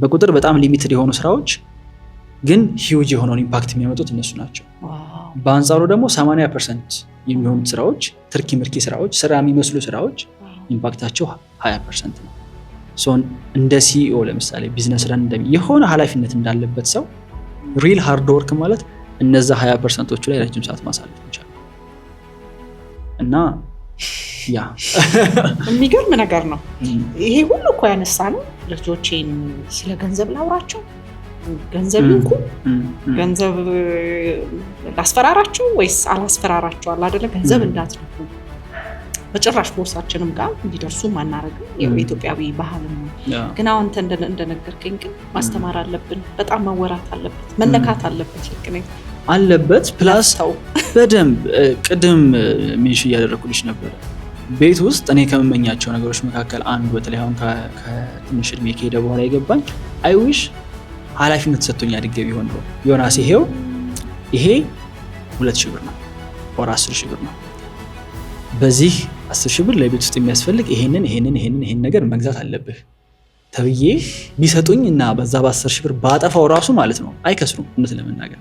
በቁጥር በጣም ሊሚትድ የሆኑ ስራዎች ግን ሂውጅ የሆነውን ኢምፓክት የሚያመጡት እነሱ ናቸው። በአንጻሩ ደግሞ 80% የሚሆኑት ስራዎች ትርኪ ምርኪ ስራዎች፣ ስራ የሚመስሉ ስራዎች ኢምፓክታቸው 20% ነው። እንደ ሲኢኦ ለምሳሌ ቢዝነስ ረን የሆነ ኃላፊነት እንዳለበት ሰው ሪል ሃርድ ወርክ ማለት እነዛ 20%ዎቹ ላይ ረጅም ሰዓት ማሳለፍ ይቻላል። እና ያ የሚገርም ነገር ነው። ይሄ ሁሉ እኮ ያነሳ ነው ልጆቼን ስለ ገንዘብ ላውራቸው፣ ገንዘብ ይንኩ፣ ገንዘብ ላስፈራራቸው ወይስ አላስፈራራቸው አለ አይደለ? ገንዘብ እንዳትልኩ በጭራሽ ቦርሳችንም ጋር እንዲደርሱ ማናረግም የኢትዮጵያዊ ባህል ነው። ግን አሁን እንደነገርከኝ ግን ማስተማር አለብን። በጣም መወራት አለበት፣ መነካት አለበት። ልክ ነኝ አለበት። ፕላስ በደንብ ቅድም ሜንሽ እያደረኩልሽ ነበር። ቤት ውስጥ እኔ ከመመኛቸው ነገሮች መካከል አንዱ በተለይ አሁን ከትንሽ እድሜ ከሄደ በኋላ የገባኝ አይ ዊሽ ኃላፊነት ሰጥቶኝ አድጌ ቢሆን ነው። ዮናስ ይሄ 2,000 ብር ነው ወር 10,000 ብር ነው። በዚህ 10,000 ብር ለቤት ውስጥ የሚያስፈልግ ይሄንን ነገር መግዛት አለብህ ተብዬ ቢሰጡኝ እና በዛ በ10,000 ብር ባጠፋው ራሱ ማለት ነው አይከስሩም እውነት ለመናገር